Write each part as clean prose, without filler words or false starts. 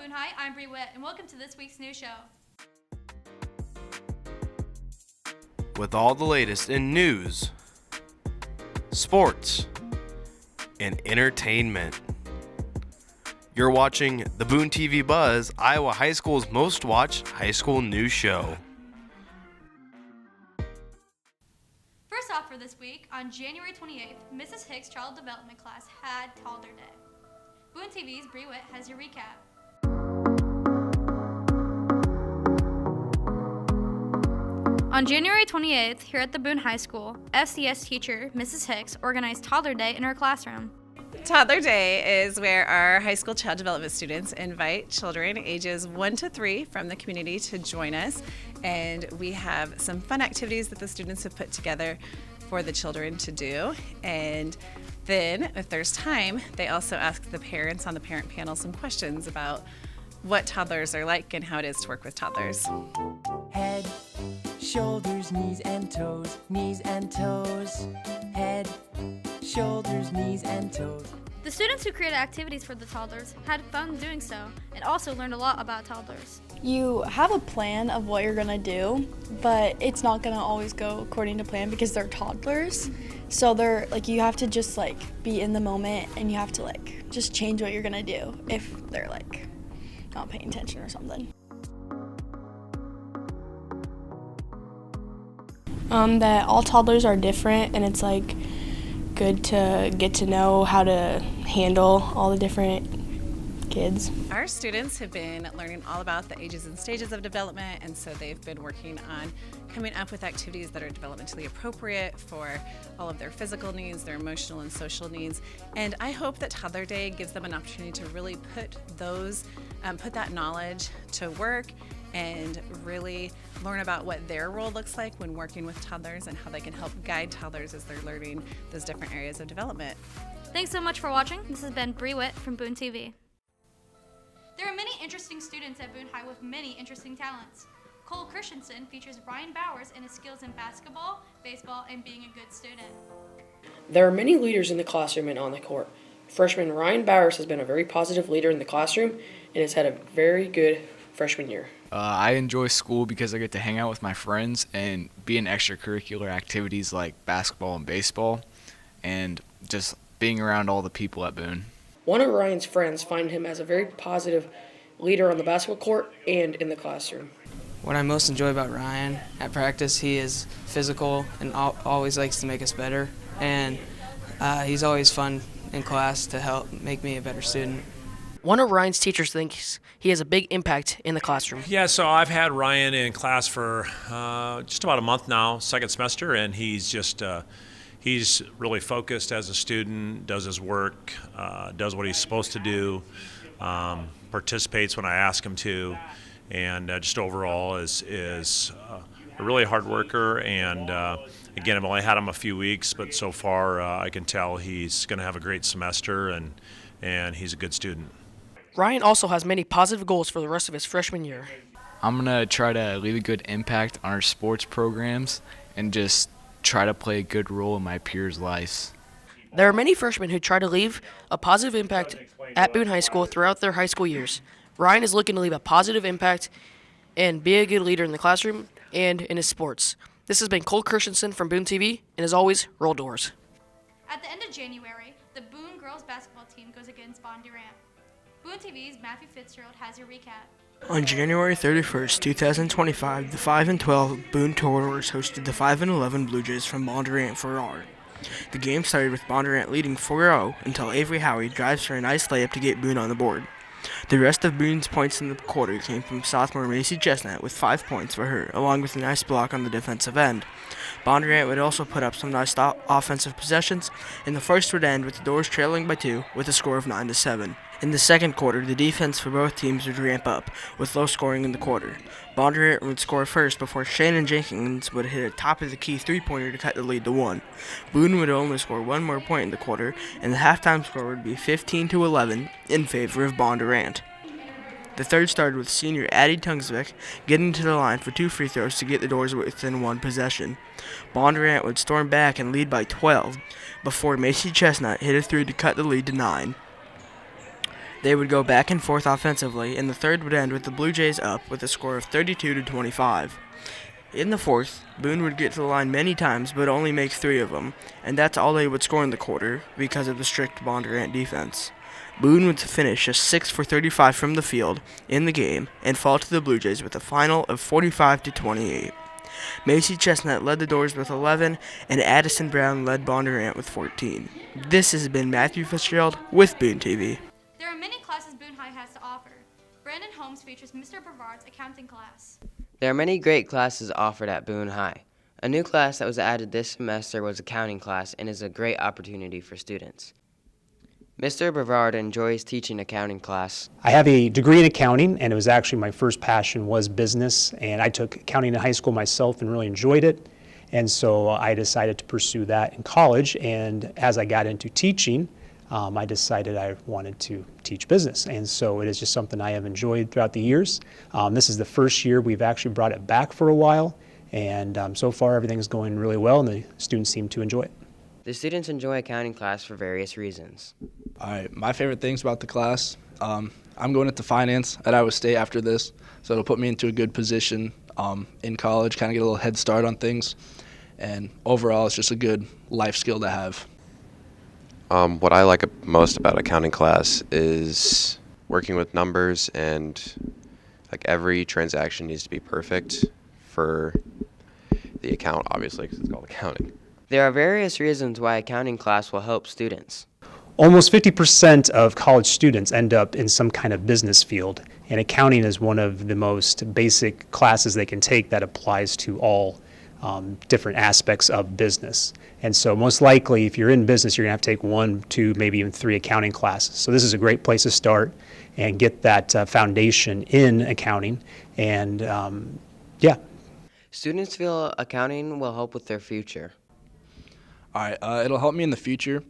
Boone High, I'm Bree Witt, and welcome to this week's news show. With all the latest in news, sports, and entertainment. You're watching the BooneTV Buzz, Iowa High School's most watched high school news show. First off for this week, on January 28th, Mrs. Hicks' Child Development class had Toddler Day. BooneTV's Bree Witt has your recap. On January 28th, here at the Boone High School, FCS teacher Mrs. Hicks organized Toddler Day in her classroom. Toddler Day is where our high school child development students invite children ages 1 to 3 from the community to join us, and we have some fun activities that the students have put together for the children to do. And then, if there's time, they also ask the parents on the parent panel some questions about what toddlers are like and how it is to work with toddlers. Head, shoulders, knees and toes, head, shoulders, knees and toes. The students who created activities for the toddlers had fun doing so and also learned a lot about toddlers. You have a plan of what you're gonna do, but it's not gonna always go according to plan because they're toddlers. So they're like, you have to just be in the moment, and you have to just change what you're gonna do if they're not paying attention or something. That all toddlers are different, and it's good to get to know how to handle all the different kids. Our students have been learning all about the ages and stages of development, and so they've been working on coming up with activities that are developmentally appropriate for all of their physical needs, their emotional and social needs. And I hope that Toddler Day gives them an opportunity to really put that knowledge to work and really learn about what their role looks like when working with toddlers and how they can help guide toddlers as they're learning those different areas of development. Thanks so much for watching. This has been Bree Witt from BooneTV. There are many interesting students at Boone High with many interesting talents. Cole Christensen features Ryan Bowers in his skills in basketball, baseball, and being a good student. There are many leaders in the classroom and on the court. Freshman Ryan Bowers has been a very positive leader in the classroom and has had a very good freshman year. I enjoy school because I get to hang out with my friends and be in extracurricular activities like basketball and baseball, and just being around all the people at Boone. One of Ryan's friends find him as a very positive leader on the basketball court and in the classroom. What I most enjoy about Ryan at practice, he is physical and always likes to make us better, and he's always fun in class to help make me a better student. One of Ryan's teachers thinks he has a big impact in the classroom. Yeah, so I've had Ryan in class for just about a month now, second semester, and he's really focused as a student, does his work, does what he's supposed to do, participates when I ask him to, and just overall is a really hard worker. And again, I've only had him a few weeks, but so far I can tell he's going to have a great semester, and he's a good student. Ryan also has many positive goals for the rest of his freshman year. I'm going to try to leave a good impact on our sports programs and just try to play a good role in my peers' lives. There are many freshmen who try to leave a positive impact at Boone High School throughout their high school years. Ryan is looking to leave a positive impact and be a good leader in the classroom and in his sports. This has been Cole Christensen from BooneTV, and as always, roll doors. At the end of January, the Boone girls basketball team goes against Bondurant. BooneTV's Matthew Fitzgerald has your recap. On January 31st, 2025, the 5-12 Boone Toreadors hosted the 5-11 Blue Jays from Bondurant for Farrar. The game started with Bondurant leading 4-0 until Avery Howie drives for a nice layup to get Boone on the board. The rest of Boone's points in the quarter came from sophomore Macy Chestnut with 5 points for her, along with a nice block on the defensive end. Bondurant would also put up some nice offensive possessions, and the first would end with the Doors trailing by 2 with a score of 9-7. In the second quarter, the defense for both teams would ramp up, with low scoring in the quarter. Bondurant would score first before Shannon Jenkins would hit a top-of-the-key three-pointer to cut the lead to 1. Boone would only score 1 more point in the quarter, and the halftime score would be 15-11 in favor of Bondurant. The third started with senior Addie Tungsvik getting to the line for 2 free throws to get the Doors within 1 possession. Bondurant would storm back and lead by 12 before Macy Chestnut hit a 3 to cut the lead to 9. They would go back and forth offensively, and the third would end with the Blue Jays up with a score of 32-25. In the fourth, Boone would get to the line many times, but only make 3 of them, and that's all they would score in the quarter because of the strict Bondurant defense. Boone would finish just 6 for 35 from the field in the game and fall to the Blue Jays with a final of 45-28. Macy Chestnut led the Doors with 11, and Addison Brown led Bondurant with 14. This has been Matthew Fitzgerald with BooneTV. There are many classes Boone High has to offer. Brandon Holmes features Mr. Brevard's accounting class. There are many great classes offered at Boone High. A new class that was added this semester was accounting class and is a great opportunity for students. Mr. Brevard enjoys teaching accounting class. I have a degree in accounting, and it was actually my first passion was business, and I took accounting in high school myself and really enjoyed it, and so I decided to pursue that in college, and as I got into teaching, I decided I wanted to teach business, and so it is just something I have enjoyed throughout the years. This is the first year we've actually brought it back for a while, and so far everything's going really well, and the students seem to enjoy it. The students enjoy accounting class for various reasons. All right, my favorite things about the class, I'm going into finance at Iowa State after this, so it'll put me into a good position in college, kind of get a little head start on things, and overall it's just a good life skill to have. What I like most about accounting class is working with numbers, and like every transaction needs to be perfect for the account, obviously, because it's called accounting. There are various reasons why accounting class will help students. Almost 50% of college students end up in some kind of business field, and accounting is one of the most basic classes they can take that applies to all different aspects of business. And so most likely, if you're in business, you're going to have to take 1, 2, maybe even 3 accounting classes. So this is a great place to start and get that foundation in accounting. And yeah. Students feel accounting will help with their future. All right, it'll help me in the future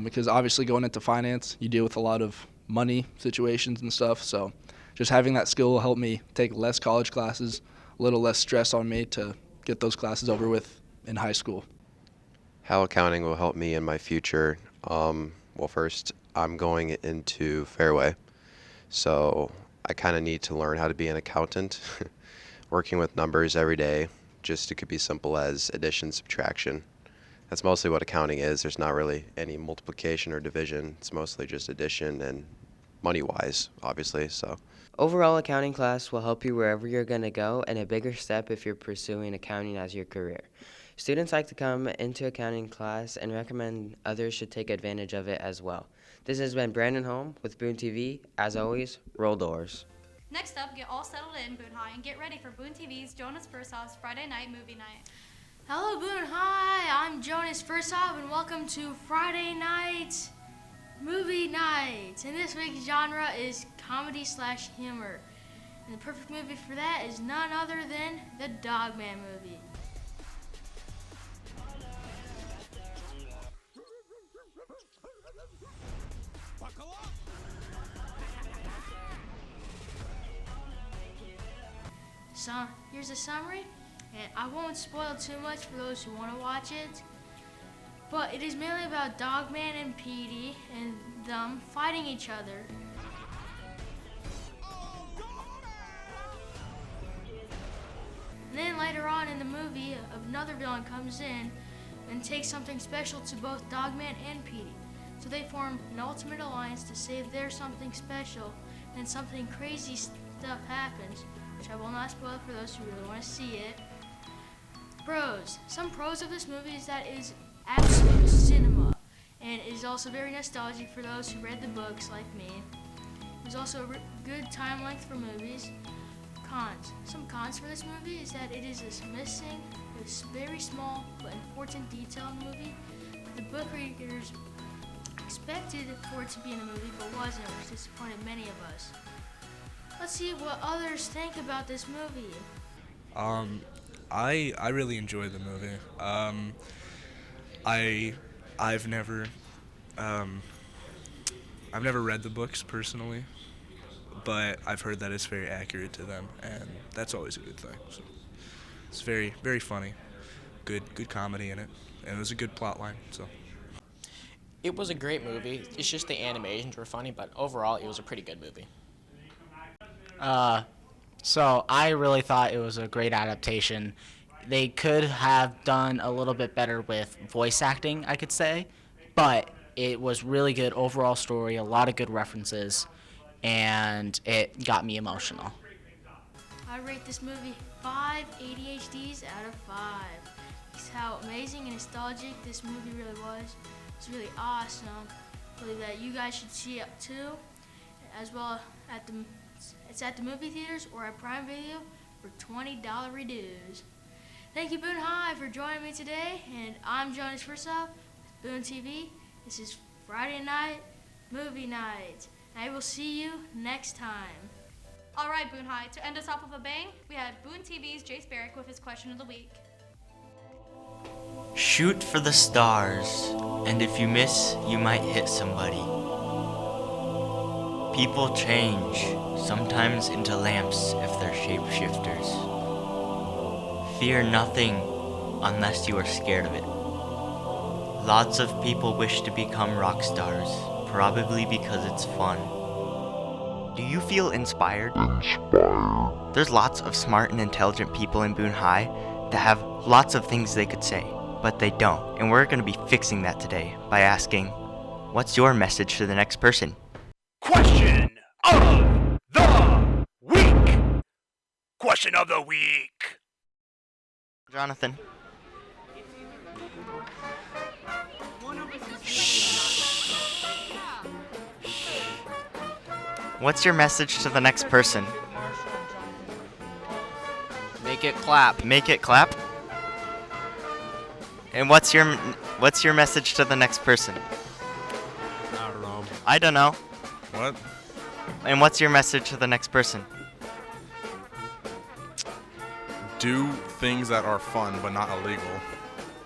because obviously going into finance, you deal with a lot of money situations and stuff. So just having that skill will help me take less college classes, a little less stress on me to get those classes over with in high school. How accounting will help me in my future? Well, first, I'm going into Fairway, so I kind of need to learn how to be an accountant, working with numbers every day. Just it could be simple as addition, subtraction. That's mostly what accounting is. There's not really any multiplication or division. It's mostly just addition and money-wise, obviously. So overall, accounting class will help you wherever you're going to go, and a bigger step if you're pursuing accounting as your career. Students like to come into accounting class and recommend others should take advantage of it as well. This has been Brandon Holm with BooneTV. As always, roll doors. Next up, get all settled in, Boone High, and get ready for BooneTV's Jonas Versav's Friday Night Movie Night. Hello, Boone High. I'm Jonas Versov, and welcome to Friday Night Movie Night. And this week's genre is comedy/humor. And the perfect movie for that is none other than the Dogman movie. So, here's a summary, and I won't spoil too much for those who want to watch it, but it is mainly about Dogman and Petey and them fighting each other. And then later on in the movie, another villain comes in and takes something special to both Dogman and Petey. So they form an ultimate alliance to save their something special, and something crazy stuff happens, which I will not spoil for those who really want to see it. Pros. Some pros of this movie is that it is absolute cinema, and it is also very nostalgic for those who read the books like me. There's also a good time length for movies. Cons. Some cons for this movie is that it is missing a very small but important detail in the movie. The book readers expected for it to be in the movie but wasn't, which disappointed many of us. Let's see what others think about this movie. I really enjoy the movie. I've never read the books personally, but I've heard that it's very accurate to them, and that's always a good thing. So it's very, very funny, good comedy in it, and it was a good plot line. So It was a great movie. It's just the animations were funny, but overall it was a pretty good movie. So I really thought it was a great adaptation. They could have done a little bit better with voice acting, I could say, but it was really good overall story, a lot of good references, and it got me emotional. I rate this movie 5 ADHDs out of 5. It's how amazing and nostalgic this movie really was. It's really awesome. I believe that you guys should see it too, as well it's at the movie theaters or at Prime Video for $20 reduce. Thank you, Boone High, for joining me today, and I'm Jonas Fursow with BooneTV. This is Friday night movie night. I will see you next time. All right, Boone High, to end us off with a bang, we have BooneTV's Jace Barrick with his question of the week. Shoot for the stars, and if you miss, you might hit somebody. People change, sometimes into lamps if they're shapeshifters. Fear nothing unless you are scared of it. Lots of people wish to become rock stars, probably because it's fun. Do you feel inspired? There's lots of smart and intelligent people in Boone High that have lots of things they could say, but they don't. And we're going to be fixing that today by asking, what's your message to the next person? Question of the week. Question of the week. Jonathan. What's your message to the next person? Make it clap. Make it clap? And what's your message to the next person? I don't know. I don't know. What? And what's your message to the next person? Do things that are fun but not illegal.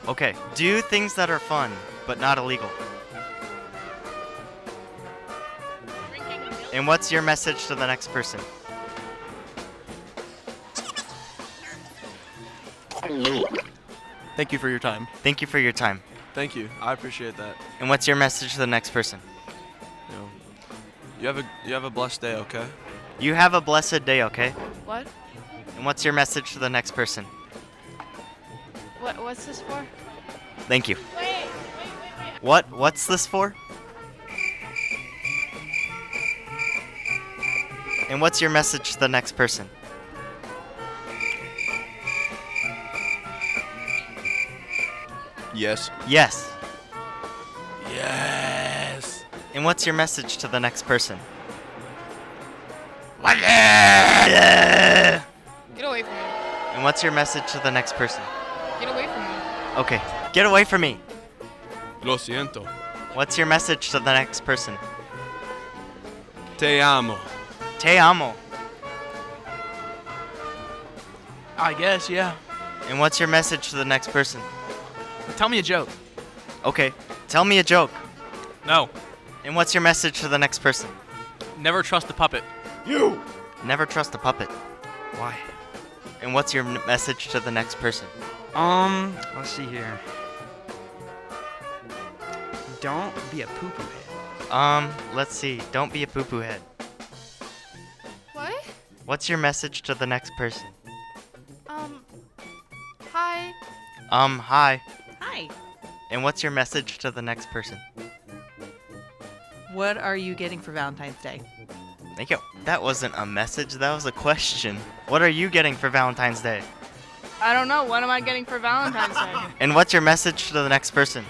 Okay. Do things that are fun but not illegal. And what's your message to the next person? Thank you for your time. Thank you for your time. Thank you. I appreciate that. And what's your message to the next person? You have a blessed day, okay? You have a blessed day, okay? What? And what's your message to the next person? What's this for? Thank you. Wait. What's this for? And what's your message to the next person? Yes. Yes. Yes. And what's your message to the next person? Get away from me. And what's your message to the next person? Get away from me. Okay. Get away from me. Lo siento. What's your message to the next person? Te amo. Te amo. I guess, yeah. And what's your message to the next person? Tell me a joke. Okay. Tell me a joke. No. And what's your message to the next person? Never trust a puppet. You! Never trust a puppet. Why? And what's your message to the next person? Let's see here. Don't be a poo-poo head. Let's see. Don't be a poo-poo head. What? What's your message to the next person? Hi. Hi. Hi. And what's your message to the next person? What are you getting for Valentine's Day? Thank you. That wasn't a message, that was a question. What are you getting for Valentine's Day? I don't know. What am I getting for Valentine's Day? And what's your message to the next person?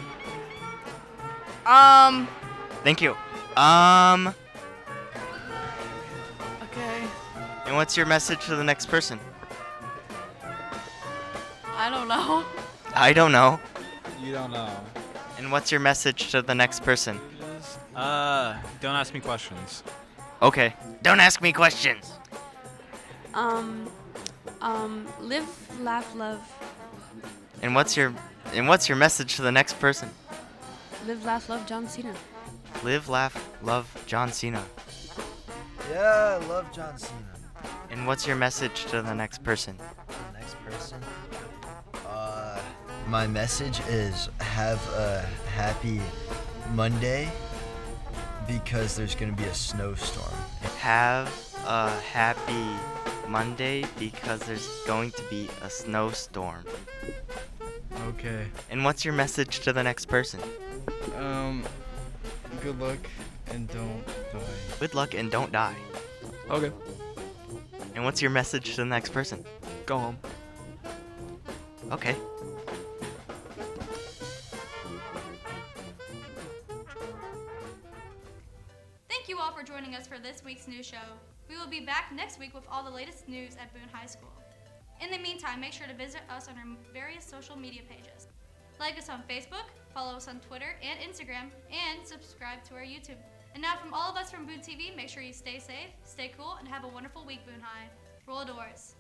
Thank you. Okay. And what's your message to the next person? I don't know. I don't know. You don't know. And what's your message to the next person? Don't ask me questions. Okay. Don't ask me questions. Live, laugh, love. And what's your message to the next person? Live, laugh, love, John Cena. Live, laugh, love, John Cena. Yeah, I love John Cena. And what's your message to the next person? The next person? My message is have a happy Monday because there's going to be a snowstorm. Have a happy Monday because there's going to be a snowstorm. Okay. And what's your message to the next person? Good luck and don't die. Good luck and don't die. Okay. And what's your message to the next person? Go home. Okay. Thank you all for joining us for this week's news show. We will be back next week with all the latest news at Boone High School. In the meantime, make sure to visit us on our various social media pages. Like us on Facebook, follow us on Twitter and Instagram, and subscribe to our YouTube. And now from all of us from BooneTV, make sure you stay safe, stay cool, and have a wonderful week, Boone High. Roll doors.